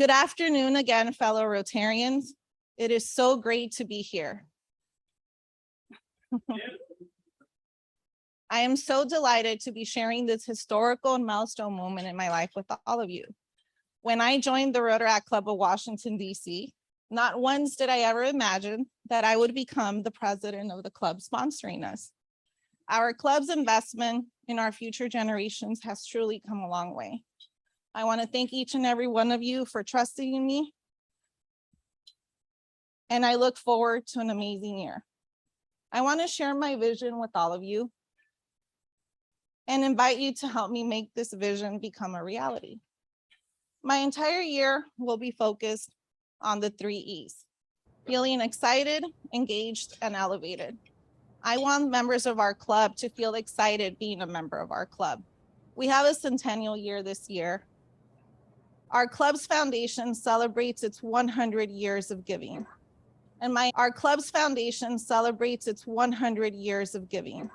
Good afternoon again, fellow Rotarians. It is so great to be here. I am so delighted to be sharing this historical and milestone moment in my life with all of you. When I joined the Rotary Club of Washington, D.C., not once did I ever imagine that I would become the president of the club sponsoring us. Our club's investment in our future generations has truly come a long way. I want to thank each and every one of you for trusting in me. And I look forward to an amazing year. I want to share my vision with all of you and invite you to help me make this vision become a reality. My entire year will be focused on the 3 E's: feeling excited, engaged, and elevated. I want members of our club to feel excited being a member of our club. We have a centennial year this year. Our club's foundation celebrates its 100 years of giving. Our club's foundation celebrates its 100 years of giving.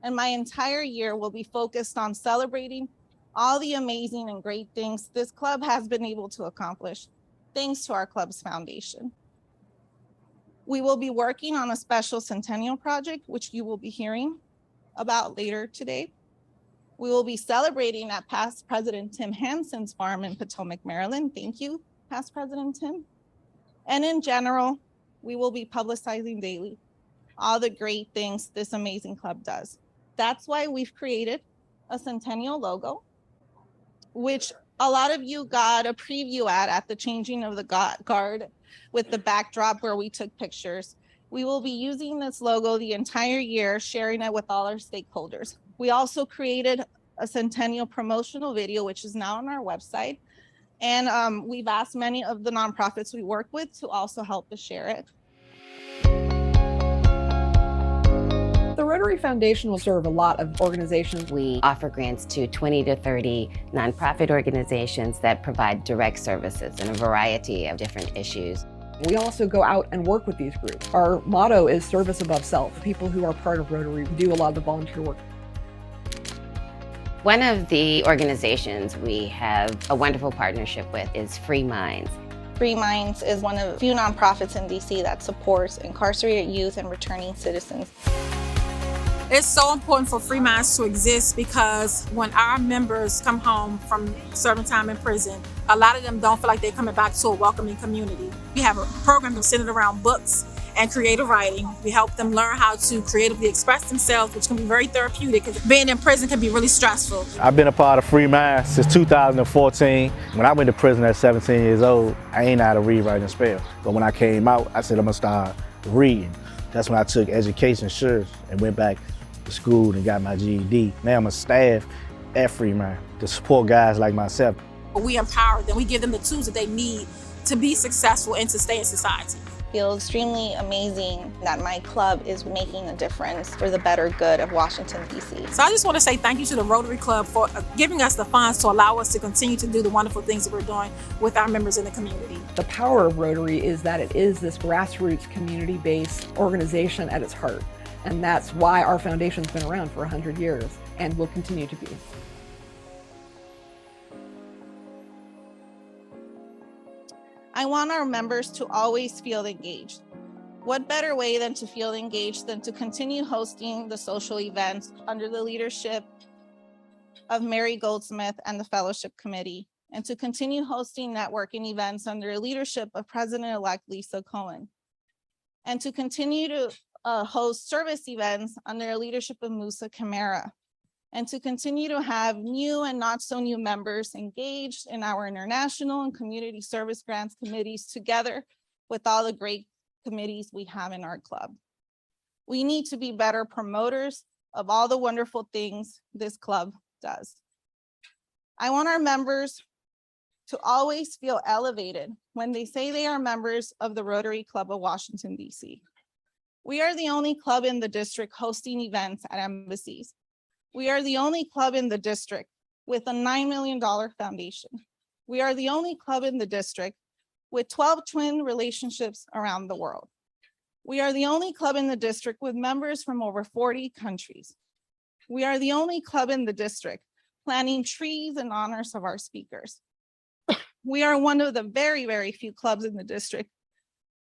And my entire year will be focused on celebrating all the amazing and great things this club has been able to accomplish, thanks to our club's foundation. We will be working on a special centennial project, which you will be hearing about later today. We will be celebrating at past President Tim Hansen's farm in Potomac, Maryland. Thank you, past President Tim. And in general, we will be publicizing daily all the great things this amazing club does. That's why we've created a centennial logo, which a lot of you got a preview at the changing of the guard with the backdrop where we took pictures. We will be using this logo the entire year, sharing it with all our stakeholders. We also created a centennial promotional video, which is now on our website. And we've asked many of the nonprofits we work with to also help us share it. The Rotary Foundation will serve a lot of organizations. We offer grants to 20 to 30 nonprofit organizations that provide direct services in a variety of different issues. We also go out and work with these groups. Our motto is service above self. People who are part of Rotary do a lot of the volunteer work. One of the organizations we have a wonderful partnership with is Free Minds. Free Minds is one of the few nonprofits in DC that supports incarcerated youth and returning citizens. It's so important for Free Minds to exist because when our members come home from serving time in prison, a lot of them don't feel like they're coming back to a welcoming community. We have a program centered around books and creative writing. We help them learn how to creatively express themselves, which can be very therapeutic because being in prison can be really stressful. I've been a part of Free Minds since 2014. When I went to prison at 17 years old, I ain't know how to read, write, and spell. But when I came out, I said I'm gonna start reading. That's when I took education sure and went back to school and got my GED. Now I'm a staff at Free Minds to support guys like myself. We empower them. We give them the tools that they need to be successful and to stay in society. I feel extremely amazing that my club is making a difference for the better good of Washington, D.C. So I just want to say thank you to the Rotary Club for giving us the funds to allow us to continue to do the wonderful things that we're doing with our members in the community. The power of Rotary is that it is this grassroots community-based organization at its heart. And that's why our foundation's been around for 100 years and will continue to be. I want our members to always feel engaged. What better way than to feel engaged than to continue hosting the social events under the leadership of Mary Goldsmith and the Fellowship Committee, and to continue hosting networking events under the leadership of President-elect Lisa Cohen, and to continue to host service events under the leadership of Musa Camara, and to continue to have new and not so new members engaged in our international and community service grants committees together with all the great committees we have in our club. We need to be better promoters of all the wonderful things this club does. I want our members to always feel elevated when they say they are members of the Rotary Club of Washington, D.C. We are the only club in the district hosting events at embassies. We are the only club in the district with a $9 million foundation. We are the only club in the district with 12 twin relationships around the world. We are the only club in the district with members from over 40 countries. We are the only club in the district planting trees in honors of our speakers. We are one of the very, very few clubs in the district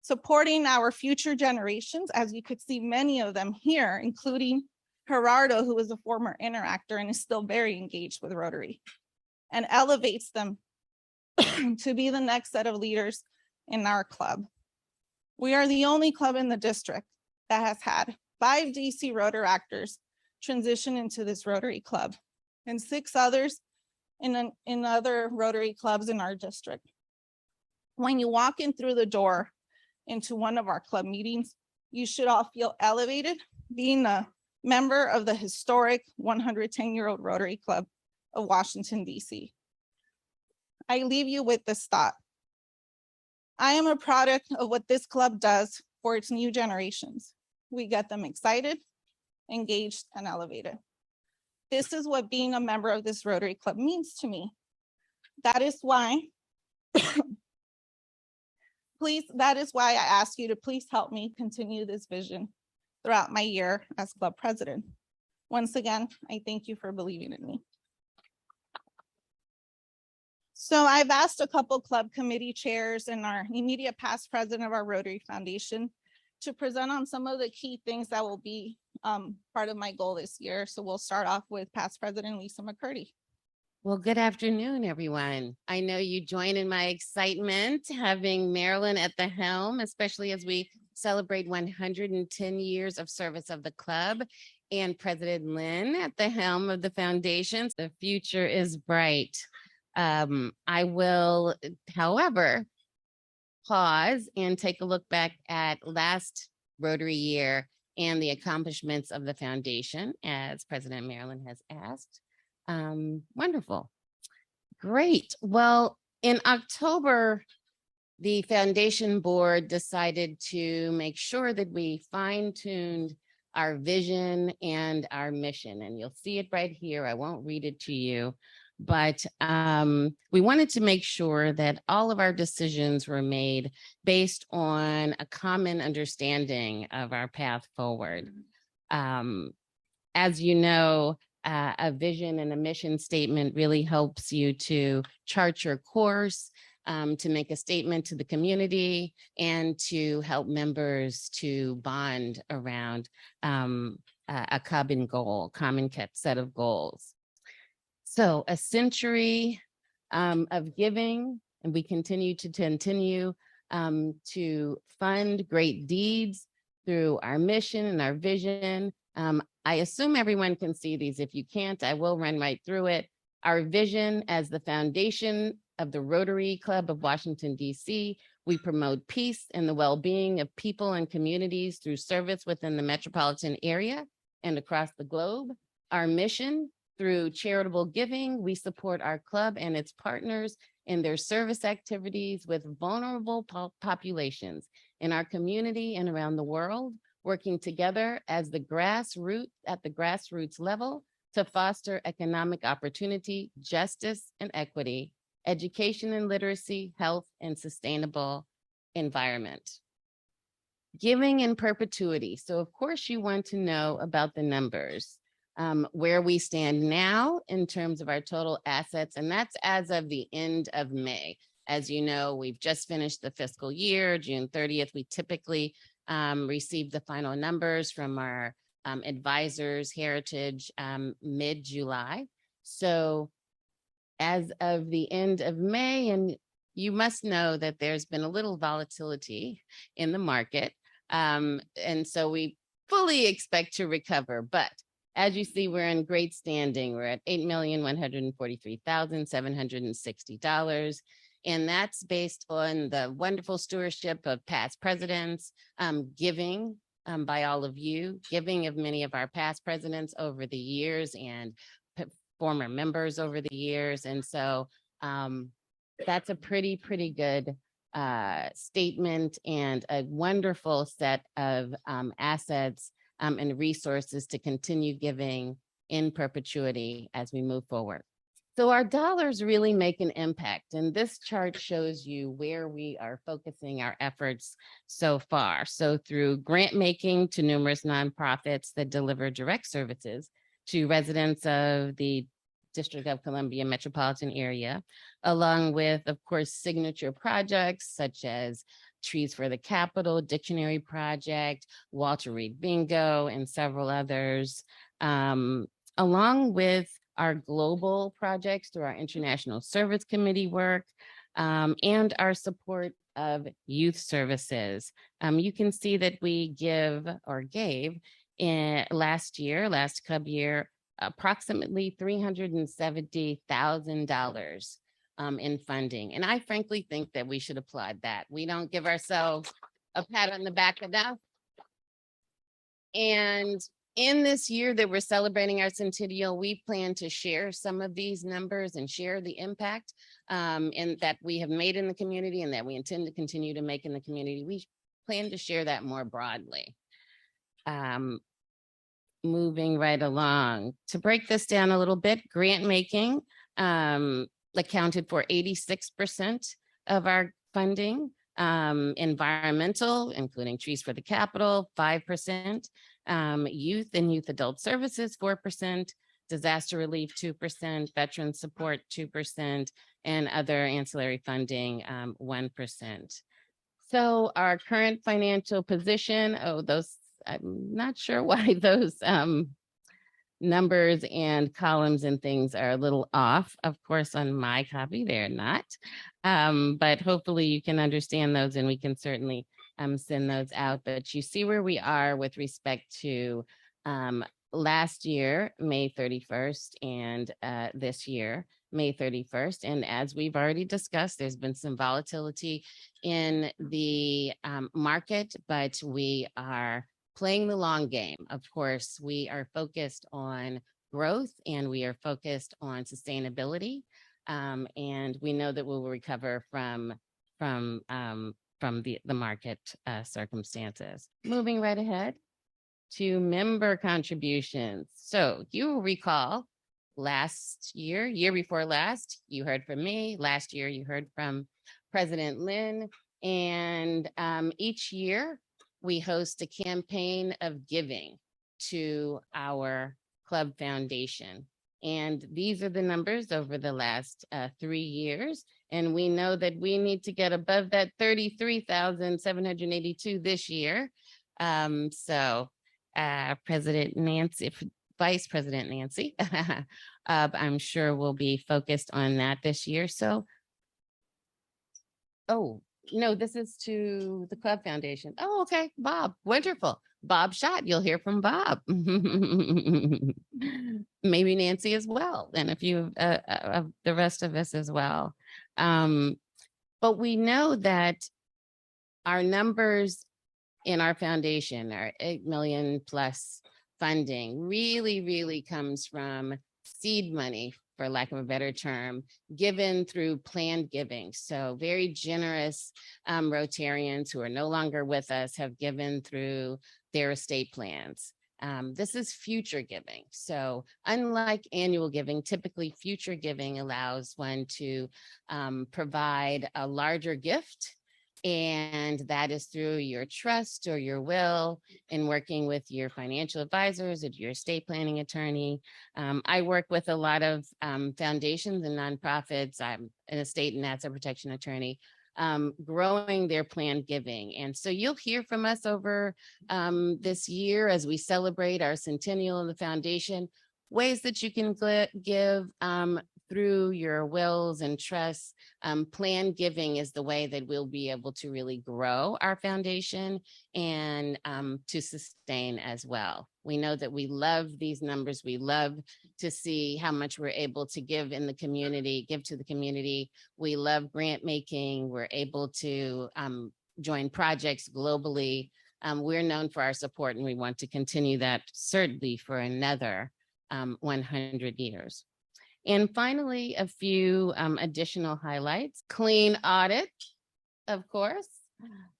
supporting our future generations, as you could see many of them here, including Gerardo, who is a former interactor and is still very engaged with Rotary, and elevates them to be the next set of leaders in our club. We are the only club in the district that has had 5 DC Rotaractors transition into this Rotary club and 6 others in other Rotary clubs in our district. When you walk in through the door into one of our club meetings, you should all feel elevated being a member of the historic 110-year-old Rotary Club of Washington, DC. I leave you with this thought. I am a product of what this club does for its new generations. We get them excited, engaged, and elevated. This is what being a member of this Rotary Club means to me. That is why, I ask you to please help me continue this vision throughout my year as club president. Once again, I thank you for believing in me. So I've asked a couple club committee chairs and our immediate past president of our Rotary Foundation to present on some of the key things that will be part of my goal this year. So we'll start off with past president Lisa McCurdy. Well, good afternoon, everyone. I know you join in my excitement having Marilyn at the helm, especially as we celebrate 110 years of service of the club, and President Lynn at the helm of the foundation. The future is bright. I will, however, pause and take a look back at last Rotary year and the accomplishments of the foundation, as President Marilyn has asked. Wonderful. Great. Well, in October, the foundation board decided to make sure that we fine-tuned our vision and our mission. And you'll see it right here. I won't read it to you, but we wanted to make sure that all of our decisions were made based on a common understanding of our path forward. As you know, a vision and a mission statement really helps you to chart your course, to make a statement to the community, and to help members to bond around a common goal, common set of goals. So a century of giving, and we continue to fund great deeds through our mission and our vision. I assume everyone can see these. If you can't, I will run right through it. Our vision as the foundation of the Rotary Club of Washington, DC, we promote peace and the well-being of people and communities through service within the metropolitan area and across the globe. Our mission, through charitable giving, we support our club and its partners in their service activities with vulnerable populations in our community and around the world, working together as the grassroots level to foster economic opportunity, justice and equity, education and literacy, health and sustainable environment. Giving in perpetuity. So of course you want to know about the numbers, where we stand now in terms of our total assets, and that's as of the end of May. As you know, we've just finished the fiscal year, June 30th. We typically receive the final numbers from our advisors, Heritage, mid-July. So as of the end of May, and you must know that there's been a little volatility in the market. And so we fully expect to recover. But as you see, we're in great standing. We're at $8,143,760. And that's based on the wonderful stewardship of past presidents, giving by all of you, giving of many of our past presidents over the years and former members over the years. And so that's a pretty good statement and a wonderful set of assets and resources to continue giving in perpetuity as we move forward. So our dollars really make an impact. And this chart shows you where we are focusing our efforts so far. So through grant making to numerous nonprofits that deliver direct services to residents of the District of Columbia metropolitan area, along with, of course, signature projects such as Trees for the Capital, Dictionary Project, Walter Reed Bingo, and several others, along with our global projects through our International Service Committee work, and our support of youth services. You can see that we gave last Cub year, approximately $370,000 in funding. And I frankly think that we should applaud that. We don't give ourselves a pat on the back enough. And in this year that we're celebrating our centennial, we plan to share some of these numbers and share the impact and that we have made in the community and that we intend to continue to make in the community. We plan to share that more broadly. Moving right along, to break this down a little bit, grant making accounted for 86% of our funding. Environmental, including Trees for the Capital, 5%. Youth and youth adult services, 4%. Disaster relief, 2%. Veteran support, 2%. And other ancillary funding, 1%. So our current financial position, I'm not sure why those numbers and columns and things are a little off. Of course, on my copy, they're not. But hopefully you can understand those and we can certainly send those out. But you see where we are with respect to last year, May 31st, and this year, May 31st. And as we've already discussed, there's been some volatility in the market, but we are playing the long game. Of course, we are focused on growth and we are focused on sustainability. And we know that we will recover from the market circumstances. Moving right ahead to member contributions. So you will recall last year before last, you heard from me. Last year, you heard from President Lynn. And each year, we host a campaign of giving to our club foundation. And these are the numbers over the last 3 years. And we know that we need to get above that 33,782 this year. So President Nancy, Vice President Nancy, I'm sure will be focused on that this year. So, no, this is to the Club Foundation. Oh, okay, Bob, wonderful. Bob Schott, you'll hear from Bob. Maybe Nancy as well, and a few of the rest of us as well. But we know that our numbers in our foundation, our 8 million plus funding, really comes from seed money, for lack of a better term, given through planned giving. So very generous Rotarians who are no longer with us have given through their estate plans. This is future giving. So unlike annual giving, typically future giving allows one to provide a larger gift. And that is through your trust or your will in working with your financial advisors or your estate planning attorney. I work with a lot of foundations and nonprofits. I'm an estate and asset protection attorney, growing their planned giving. And so you'll hear from us over this year as we celebrate our centennial of the foundation, ways that you can give through your wills and trusts. Planned giving is the way that we'll be able to really grow our foundation and to sustain as well. We know that we love these numbers. We love to see how much we're able to give in the community, give to the community. We love grant making. We're able to join projects globally. We're known for our support and we want to continue that certainly for another 100 years. And finally, a few additional highlights. Clean audit, of course,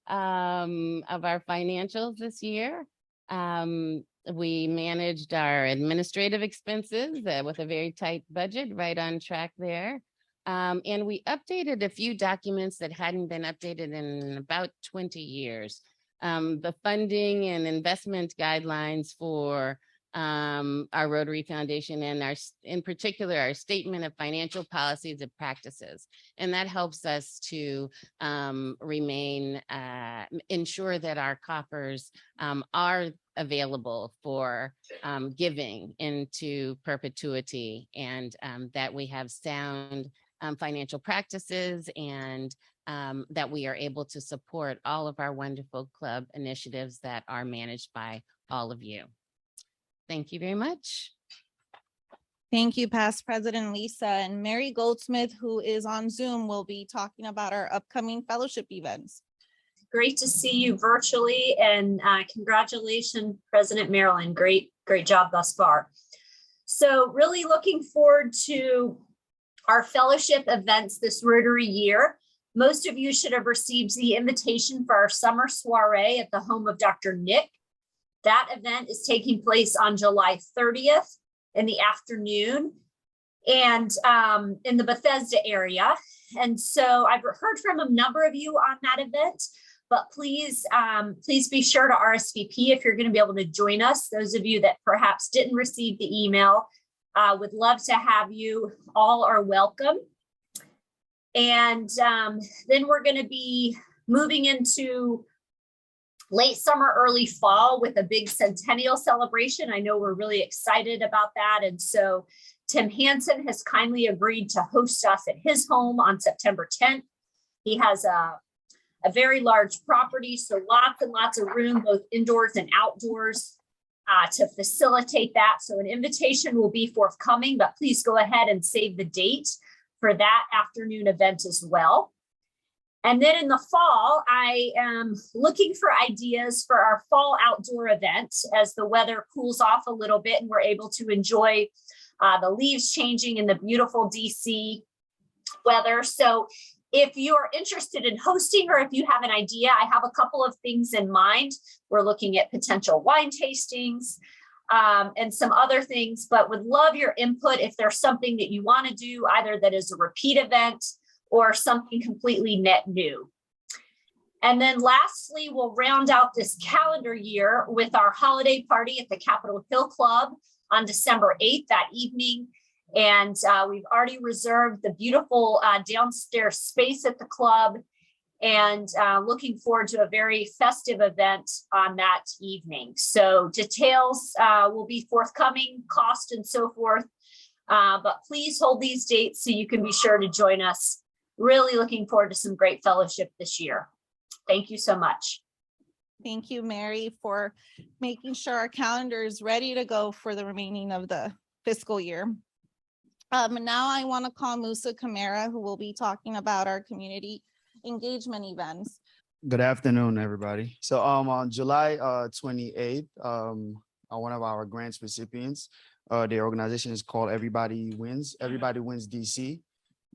of our financials this year. We managed our administrative expenses with a very tight budget, right on track there. And we updated a few documents that hadn't been updated in about 20 years. The funding and investment guidelines for our Rotary Foundation and in particular, our statement of financial policies and practices. And that helps us to ensure that our coffers are available for giving into perpetuity, and that we have sound financial practices, and that we are able to support all of our wonderful club initiatives that are managed by all of you. Thank you very much. Thank you, Past President Lisa. And Mary Goldsmith, who is on Zoom, will be talking about our upcoming fellowship events. Great to see you virtually, and congratulations, President Marilyn. Great job thus far. So really looking forward to our fellowship events this Rotary year. Most of you should have received the invitation for our summer soiree at the home of Dr. Nick. That event is taking place on July 30th in the afternoon, and in the Bethesda area. And so I've heard from a number of you on that event, but please be sure to RSVP if you're going to be able to join us. Those of you that perhaps didn't receive the email, would love to have you. All are welcome. And then we're going to be moving into late summer, early fall with a big centennial celebration. I know we're really excited about that. And so Tim Hansen has kindly agreed to host us at his home on September 10th. He has a very large property, so lots and lots of room, both indoors and outdoors, to facilitate that. So an invitation will be forthcoming, but please go ahead and save the date for that afternoon event as well. And then in the fall, I am looking for ideas for our fall outdoor event as the weather cools off a little bit and we're able to enjoy the leaves changing in the beautiful DC weather. So if you're interested in hosting, or if you have an idea, I have a couple of things in mind. We're looking at potential wine tastings and some other things, but would love your input if there's something that you want to do, either that is a repeat event or something completely net new. And then lastly, we'll round out this calendar year with our holiday party at the Capitol Hill Club on December 8th that evening. And we've already reserved the beautiful downstairs space at the club, and looking forward to a very festive event on that evening. So details will be forthcoming, cost and so forth. But please hold these dates so you can be sure to join us. Really looking forward to some great fellowship this year. Thank you so much. Thank you, Mary, for making sure our calendar is ready to go for the remaining of the fiscal year. Now I want to call Musa Camara, who will be talking about our community engagement events. Good afternoon, everybody. So on July 28th, one of our grants recipients, their organization is called Everybody Wins DC.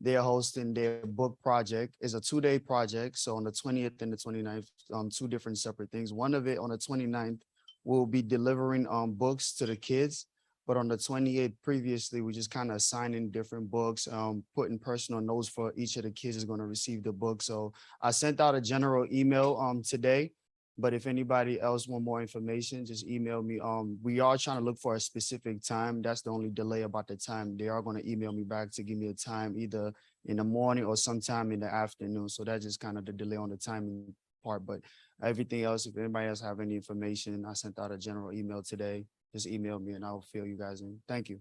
They are hosting their book project. It's a 2-day project. So on the 20th and the 29th, 2 different separate things. One of it on the 29th, we'll be delivering books to the kids. But on the 28th previously, we just kind of assigning different books, putting personal notes for each of the kids is going to receive the book. So I sent out a general email today, but if anybody else want more information, just email me. We are trying to look for a specific time. That's the only delay about the time. They are going to email me back to give me a time either in the morning or sometime in the afternoon. So that's just kind of the delay on the timing part. But everything else, if anybody else have any information, I sent out a general email today. Just email me and I'll fill you guys in. Thank you.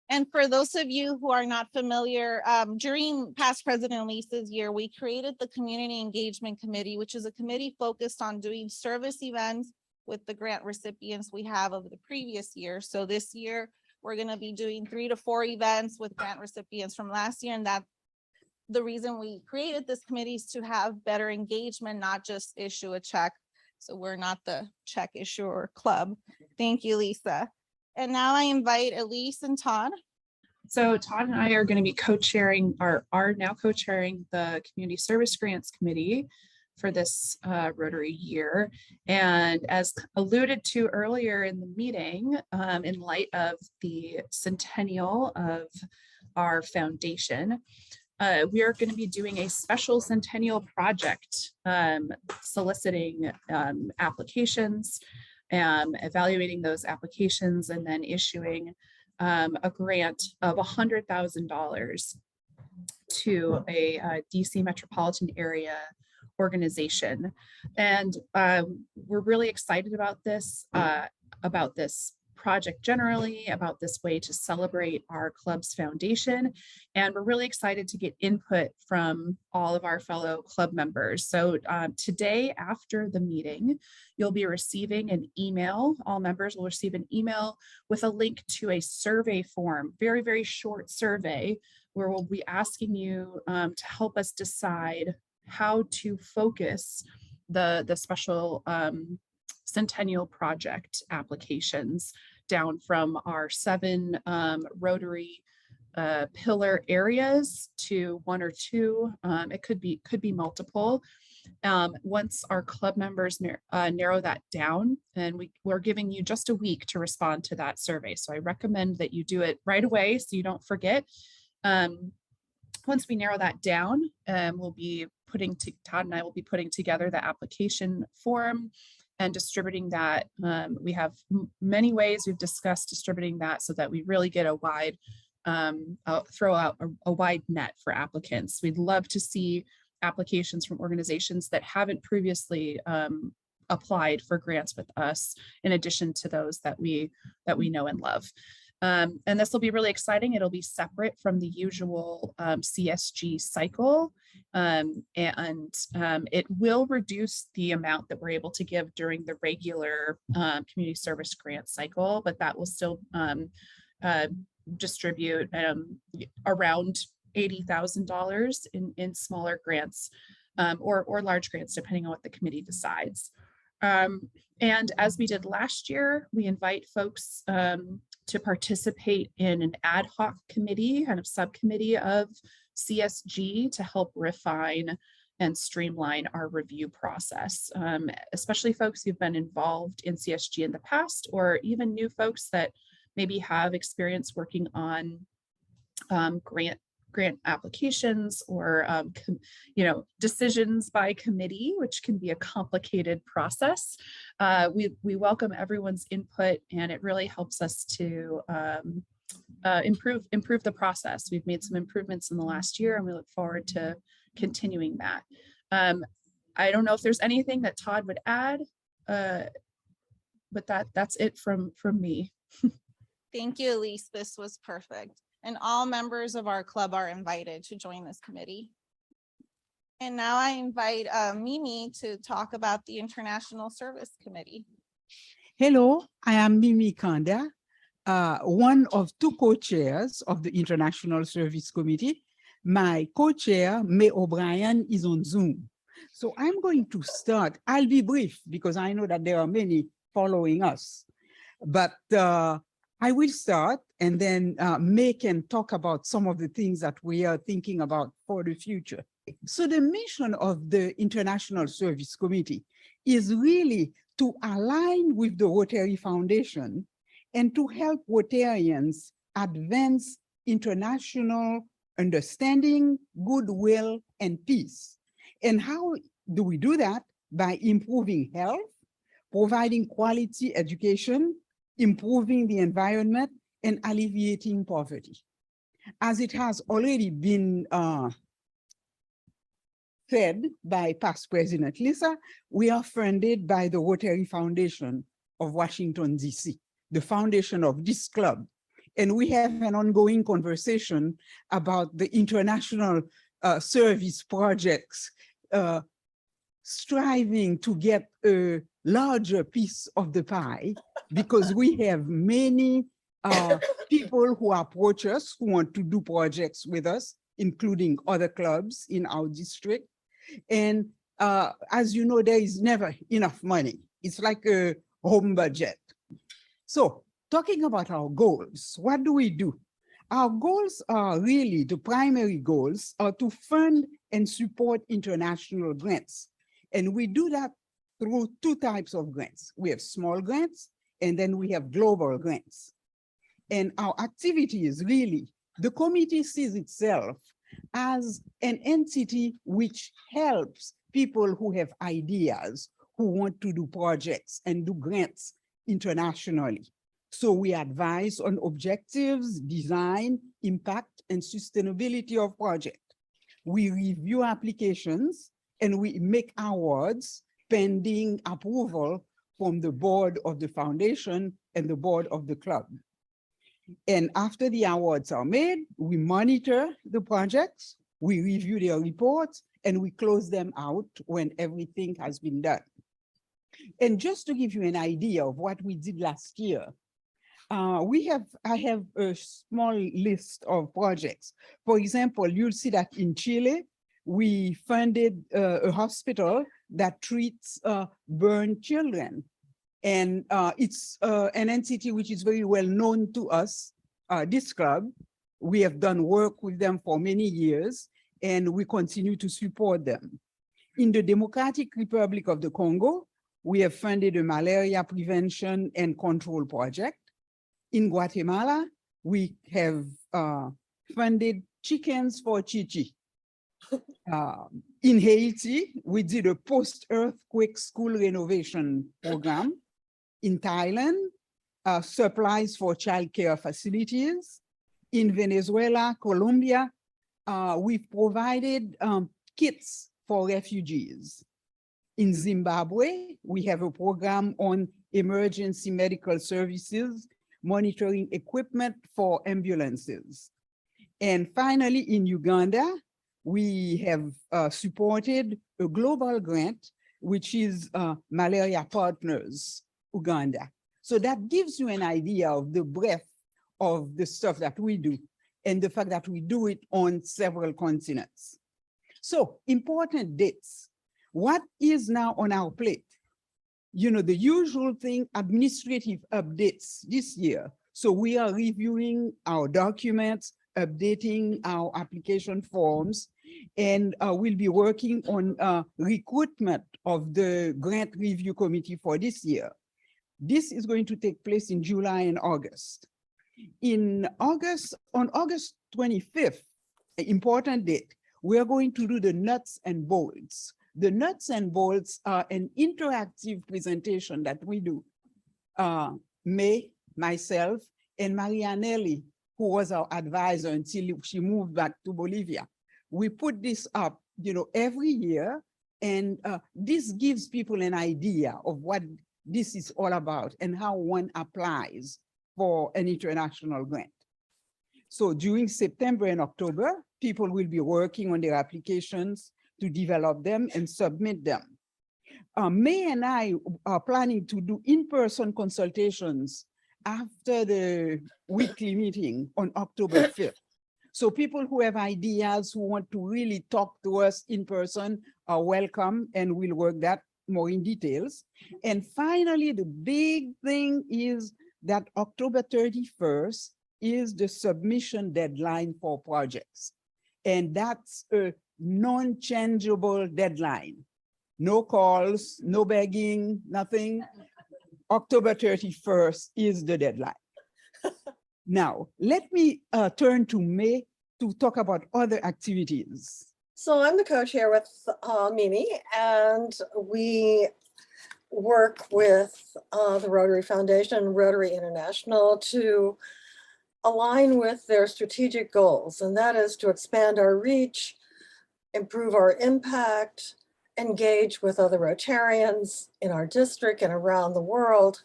And for those of you who are not familiar, during Past President Lisa's year, we created the Community Engagement Committee, which is a committee focused on doing service events with the grant recipients we have of the previous year. So this year, we're going to be doing 3 to 4 events with grant recipients from last year. And that the reason we created this committee is to have better engagement, not just issue a check. So we're not the check issuer club. Thank you, Lisa. And now I invite Elise and Todd. So Todd and I are going to be co-chairing, or are now co-chairing, the Community Service Grants Committee for this Rotary year. And as alluded to earlier in the meeting, in light of the centennial of our foundation, we are going to be doing a special centennial project, soliciting applications evaluating those applications, and then issuing a grant of $100,000 to a DC metropolitan area organization. And we're really excited about this project generally, about this way to celebrate our club's foundation. And we're really excited to get input from all of our fellow club members. So today, after the meeting, you'll be receiving an email. All members will receive an email with a link to a survey form, very, very short survey, where we'll be asking you to help us decide how to focus the special Centennial Project applications down from our 7 Rotary pillar areas to 1 or 2. It could be multiple. Once our club members narrow that down, and we're giving you just a week to respond to that survey. So I recommend that you do it right away so you don't forget. Once we narrow that down, we'll be Todd and I will be putting together the application form and distributing that. We have many ways we've discussed distributing that so that we really get a wide, throw out a wide net for applicants. We'd love to see applications from organizations that haven't previously applied for grants with us, in addition to those that we know and love. And this will be really exciting. It'll be separate from the usual CSG cycle. And it will reduce the amount that we're able to give during the regular community service grant cycle, but that will still distribute around $80,000 in smaller grants or large grants, depending on what the committee decides. And as we did last year, we invite folks to participate in an ad hoc committee, kind of subcommittee of CSG, to help refine and streamline our review process, especially folks who've been involved in CSG in the past, or even new folks that maybe have experience working on grant applications or decisions by committee, which can be a complicated process. We welcome everyone's input, and it really helps us to improve the process. We've made some improvements in the last year, and we look forward to continuing that. I don't know if there's anything that Todd would add, but that's it from me. Thank you, Elise. This was perfect. And all members of our club are invited to join this committee. And now I invite Mimi to talk about the International Service Committee. Hello, I am Mimi Kanda, one of 2 co-chairs of the International Service Committee. My co-chair, May O'Brien, is on Zoom. So I'm going to start. I'll be brief because I know that there are many following us. But I will start, and then May can talk about some of the things that we are thinking about for the future. So the mission of the International Service Committee is really to align with the Rotary Foundation and to help Rotarians advance international understanding, goodwill, and peace. And how do we do that? By improving health, providing quality education, improving the environment, and alleviating poverty. As it has already been said by past President Lisa, we are funded by the Rotary Foundation of Washington, D.C., the foundation of this club. And we have an ongoing conversation about the international service projects, striving to get a larger piece of the pie, because we have many people who approach us who want to do projects with us, including other clubs in our district. And as you know, there is never enough money. It's like a home budget. So talking about our goals, what do we do? Our goals are really, the primary goals are to fund and support international grants. And we do that through 2 types of grants. We have small grants, and then we have global grants. And our activity is really, the committee sees itself as an entity which helps people who have ideas, who want to do projects and do grants internationally. So we advise on objectives, design, impact, and sustainability of project. We review applications and we make awards pending approval from the board of the foundation and the board of the club. And after the awards are made, we monitor the projects, we review their reports, and we close them out when everything has been done. And just to give you an idea of what we did last year, I have a small list of projects. For example, you'll see that in Chile, we funded a hospital that treats burned children. And it's an entity which is very well known to us, this club. We have done work with them for many years, and we continue to support them. In the Democratic Republic of the Congo, we have funded a malaria prevention and control project. In Guatemala, we have funded chickens for Chichi. In Haiti, we did a post-earthquake school renovation program. In Thailand, supplies for childcare facilities. In Venezuela, Colombia, we've provided kits for refugees. In Zimbabwe, we have a program on emergency medical services, monitoring equipment for ambulances. And finally, in Uganda, we have supported a global grant, which is Malaria Partners Uganda. So that gives you an idea of the breadth of the stuff that we do and the fact that we do it on several continents. So important dates. What is now on our plate? You know, the usual thing, administrative updates this year. So we are reviewing our documents, updating our application forms, and we'll be working on recruitment of the grant review committee for this year. This is going to take place in July and August. On August 25th, an important date, we are going to do the nuts and bolts. The nuts and bolts are an interactive presentation that we do. May, myself, and Marianelli, who was our advisor until she moved back to Bolivia. We put this up, you know, every year, and this gives people an idea of what this is all about and how one applies for an international grant. So during September and October, people will be working on their applications to develop them and submit them. May and I are planning to do in-person consultations after the weekly meeting on October 5th. So people who have ideas, who want to really talk to us in person are welcome, and we'll work that more in details. And finally, the big thing is that October 31st is the submission deadline for projects. And that's a non-changeable deadline. No calls, no begging, nothing. October 31st is the deadline. Now, let me turn to May to talk about other activities. So I'm the co-chair with Mimi, and we work with the Rotary Foundation and Rotary International to align with their strategic goals, and that is to expand our reach, improve our impact, engage with other Rotarians in our district and around the world,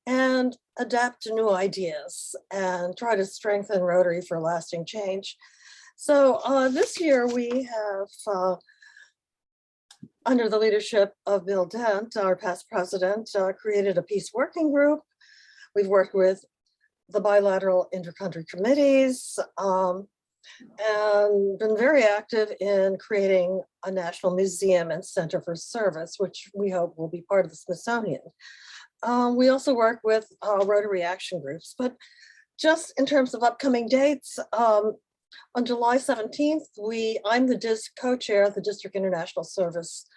and adapt to new ideas and try to strengthen Rotary for lasting change. So this year we have, under the leadership of Bill Dent, our past president, created a peace working group. We've worked with the bilateral intercountry committees, and been very active in creating a national museum and center for service, which we hope will be part of the Smithsonian. We also work with Rotary action groups, but just in terms of upcoming dates, on July 17th, I'm the co-chair, the District International Service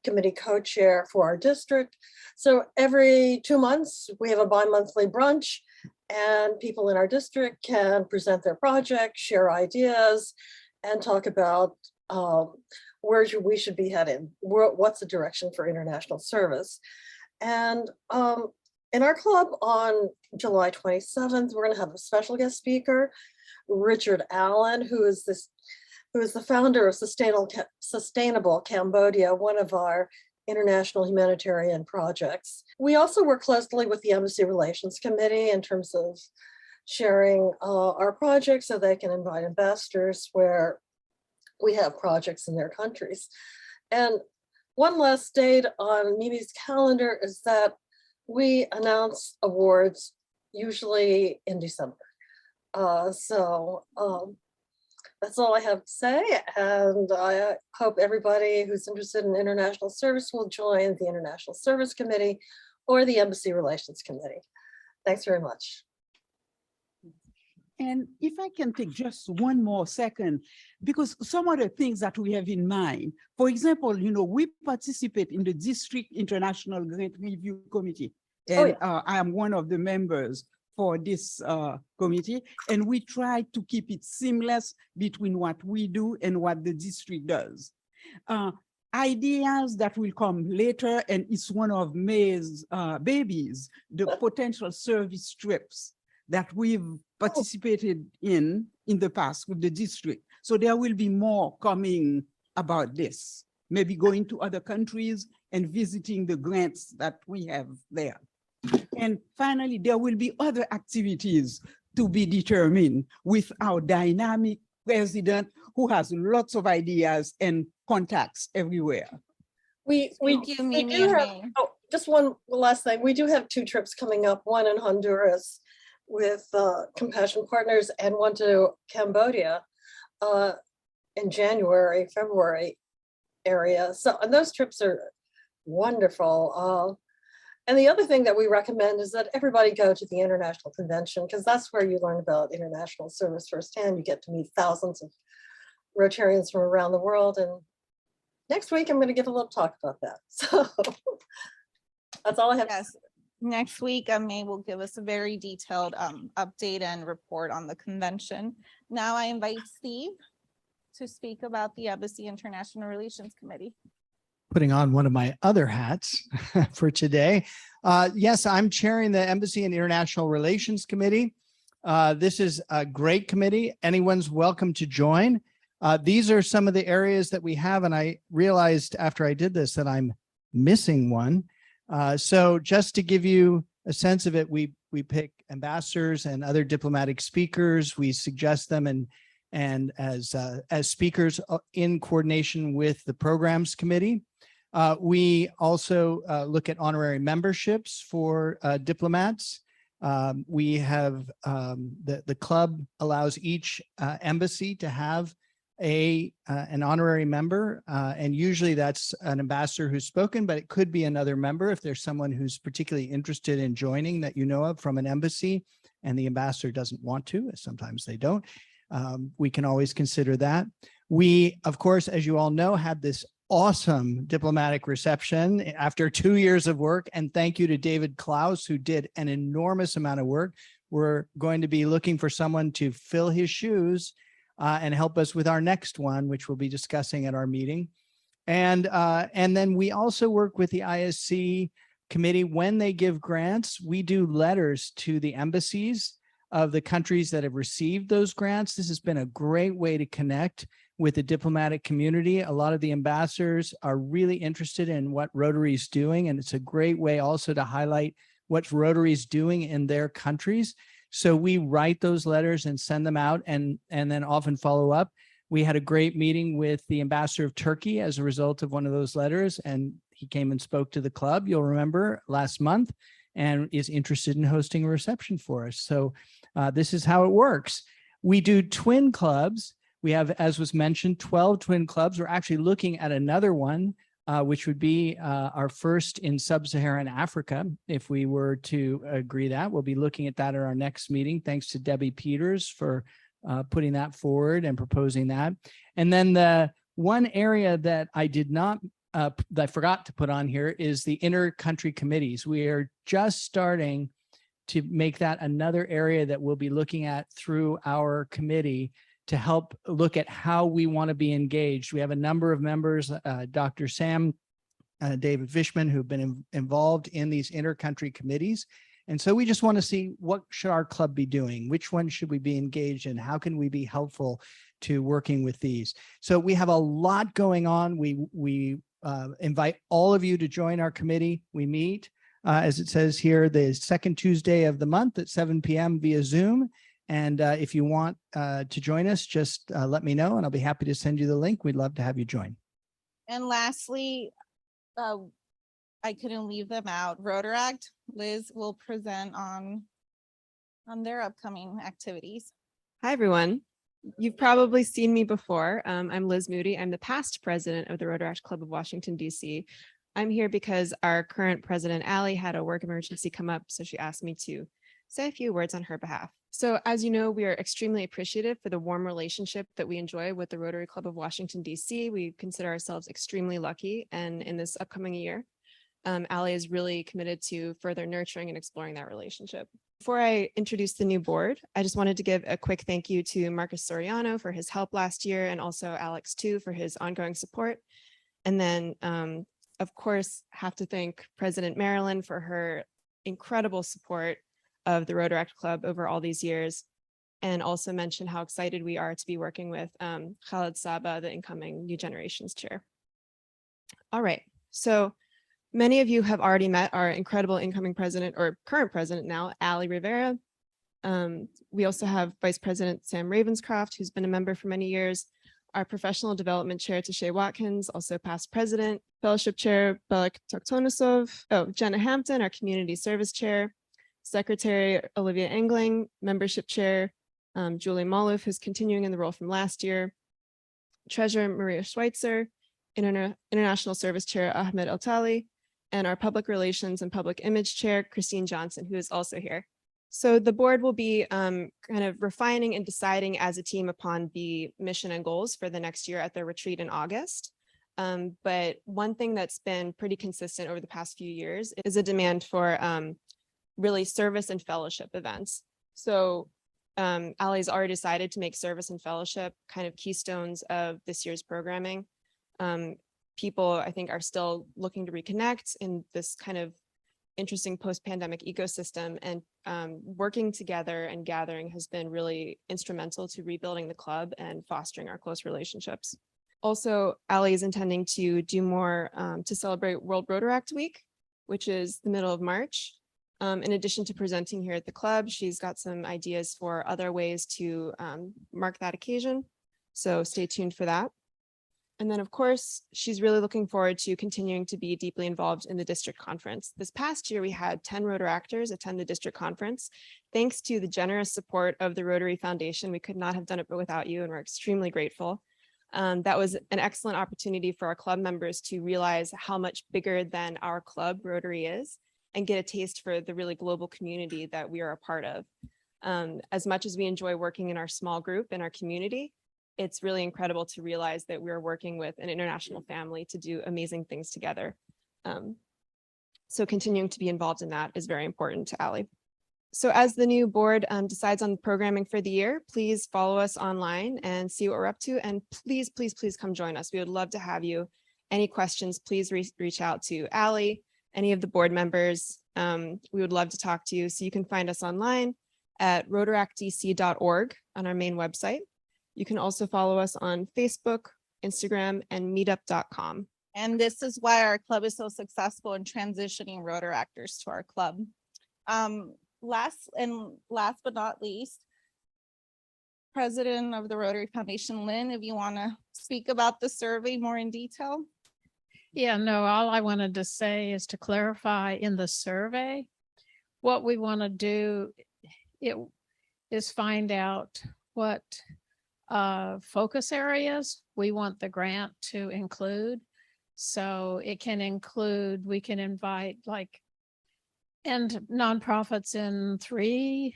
Committee co-chair for our district. So every 2 months, we have a bi-monthly brunch, and people in our district can present their projects, share ideas, and talk about where we should be headed, what's the direction for international service. And in our club on July 27th, we're going to have a special guest speaker, Richard Allen, who is the founder of Sustainable Cambodia, one of our international humanitarian projects. We also work closely with the Embassy Relations Committee in terms of sharing our projects so they can invite ambassadors where we have projects in their countries. And one last date on Mimi's calendar is that we announce awards usually in December. That's all I have to say. And I hope everybody who's interested in international service will join the International Service Committee or the Embassy Relations Committee. Thanks very much. And if I can take just one more second, because some of the things that we have in mind, for example, we participate in the District International Grant Review Committee. And I am one of the members for this committee, and we try to keep it seamless between what we do and what the district does. Ideas that will come later, and it's one of May's babies, the potential service trips that we've participated in the past with the district. So there will be more coming about this, maybe going to other countries and visiting the grants that we have there. And finally, there will be other activities to be determined with our dynamic president who has lots of ideas and contacts everywhere. Thank you, Mimi and May. Just one last thing. We do have 2 trips coming up, one in Honduras with Compassion Partners and one to Cambodia in January, February area. So, and those trips are wonderful. And the other thing that we recommend is that everybody go to the International Convention, because that's where you learn about international service firsthand. You get to meet thousands of Rotarians from around the world. And next week, I'm going to give a little talk about that. So that's all I have. Yes. Next week, May will give us a very detailed update and report on the convention. Now I invite Steve to speak about the Embassy International Relations Committee. Putting on one of my other hats for today. Yes, I'm chairing the Embassy and International Relations Committee. This is a great committee. Anyone's welcome to join. These are some of the areas that we have, and I realized after I did this that I'm missing one. So just to give you a sense of it, we pick ambassadors and other diplomatic speakers. We suggest them and as speakers in coordination with the programs committee. We also look at honorary memberships for diplomats. We have the club allows each embassy to have an honorary member, and usually that's an ambassador who's spoken, but it could be another member if there's someone who's particularly interested in joining that you know of from an embassy and the ambassador doesn't want to, sometimes they don't. We can always consider that. We, of course, as you all know, had this awesome diplomatic reception after 2 years of work. And thank you to David Klaus, who did an enormous amount of work. We're going to be looking for someone to fill his shoes and help us with our next one, which we'll be discussing at our meeting. And then we also work with the ISC committee. When they give grants, we do letters to the embassies of the countries that have received those grants. This has been a great way to connect with the diplomatic community. A lot of the ambassadors are really interested in what Rotary is doing, and it's a great way also to highlight what Rotary is doing in their countries. So we write those letters and send them out and then often follow up. We had a great meeting with the ambassador of Turkey as a result of one of those letters, and he came and spoke to the club, you'll remember, last month, and is interested in hosting a reception for us. So this is how it works. We do twin clubs. We have, as was mentioned, 12 twin clubs. We're actually looking at another one, which would be our first in sub-Saharan Africa. If we were to agree that, we'll be looking at that at our next meeting. Thanks to Debbie Peters for putting that forward and proposing that. And then the one area that I did not, that I forgot to put on here is the inter-country committees. We are just starting to make that another area that we'll be looking at through our committee to help look at how we want to be engaged. We have a number of members. Dr. Sam David Fishman, who've been involved in these intercountry committees. And so we just want to see, what should our club be doing? Which one should we be engaged in? How can we be helpful to working with these? So we have a lot going on. We invite all of you to join our committee. We meet, as it says here, the second Tuesday of the month at 7 p.m. via Zoom. And if you want to join us, just let me know and I'll be happy to send you the link. We'd love to have you join. And lastly, I couldn't leave them out. Rotaract, Liz will present on their upcoming activities. Hi, everyone. You've probably seen me before. I'm Liz Moody. I'm the past president of the Rotaract Club of Washington, D.C. I'm here because our current president, Allie, had a work emergency come up, so she asked me to say a few words on her behalf. So as you know, we are extremely appreciative for the warm relationship that we enjoy with the Rotary Club of Washington, D.C. We consider ourselves extremely lucky, and in this upcoming year, Allie is really committed to further nurturing and exploring that relationship. Before I introduce the new board, I just wanted to give a quick thank you to Marcus Soriano for his help last year, and also Alex too for his ongoing support. And then, of course, have to thank President Marilyn for her incredible support of the Rotaract Club over all these years, and also mention how excited we are to be working with Khaled Saba, the incoming New Generations Chair. All right, so many of you have already met our incredible incoming president, or current president now, Allie Rivera. We also have Vice President Sam Ravenscroft, who's been a member for many years, our Professional Development Chair, Tashay Watkins, also past president, Fellowship Chair, Belek Toktonosov, Jenna Hampton, our Community Service Chair, Secretary Olivia Engling, Membership Chair, Julie Maluf, who's continuing in the role from last year, Treasurer Maria Schweitzer, International Service Chair Ahmed El-Tali, and our Public Relations and Public Image Chair, Christine Johnson, who is also here. So the board will be kind of refining and deciding as a team upon the mission and goals for the next year at their retreat in August. But one thing that's been pretty consistent over the past few years is a demand for really service and fellowship events. So Allie's already decided to make service and fellowship kind of keystones of this year's programming. People, I think, are still looking to reconnect in this kind of interesting post-pandemic ecosystem, and working together and gathering has been really instrumental to rebuilding the club and fostering our close relationships. Also, Allie is intending to do more to celebrate World Rotaract Week, which is the middle of March. In addition to presenting here at the club, she's got some ideas for other ways to mark that occasion. So stay tuned for that. And then, of course, she's really looking forward to continuing to be deeply involved in the district conference. This past year, we had 10 Rotaractors attend the district conference. Thanks to the generous support of the Rotary Foundation, we could not have done it without you, and we're extremely grateful. That was an excellent opportunity for our club members to realize how much bigger than our club Rotary is, and get a taste for the really global community that we are a part of. As much as we enjoy working in our small group in our community, it's really incredible to realize that we're working with an international family to do amazing things together. So continuing to be involved in that is very important to Allie. So as the new board decides on the programming for the year, please follow us online and see what we're up to. And please, please, please come join us. We would love to have you. Any questions, please reach out to Allie, any of the board members. We would love to talk to you. So you can find us online at rotaractdc.org on our main website. You can also follow us on Facebook, Instagram, and meetup.com. And this is why our club is so successful in transitioning Rotaractors to our club. Last but not least, President of the Rotary Foundation, Lynn, if you want to speak about the survey more in detail. Yeah, no, all I wanted to say is to clarify in the survey, what we want to do is find out what focus areas we want the grant to include. So it can include, we can invite and nonprofits in 3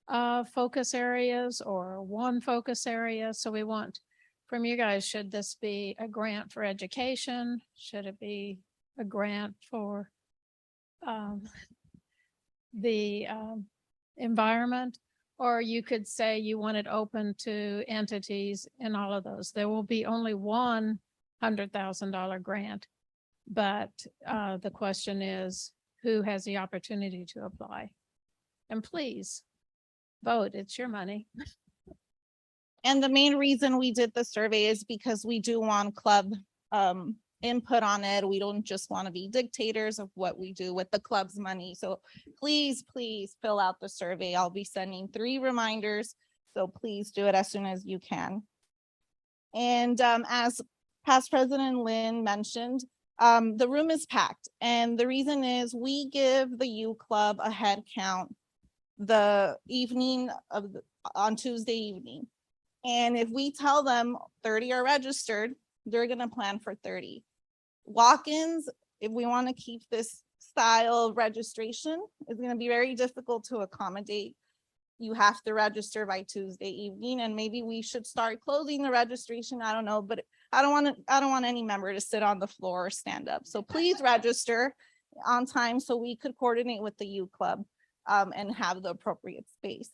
focus areas or 1 focus area. So we want from you guys, should this be a grant for education? Should it be a grant for the environment? Or you could say you want it open to entities in all of those. There will be only one $100,000 grant, But the question is, who has the opportunity to apply? And please vote, it's your money. And the main reason we did the survey is because we do want club input on it. We don't just want to be dictators of what we do with the club's money. So please, please fill out the survey. I'll be sending 3 reminders. So please do it as soon as you can. And as past President Lynn mentioned, the room is packed. And the reason is we give the U Club a head count the evening of on Tuesday evening. And if we tell them 30 are registered, they're going to plan for 30. Walk-ins, if we want to keep this style of registration, is going to be very difficult to accommodate. You have to register by Tuesday evening, and maybe we should start closing the registration. I don't know, but I don't want any member to sit on the floor or stand up. So please register on time so we could coordinate with the U Club and have the appropriate space.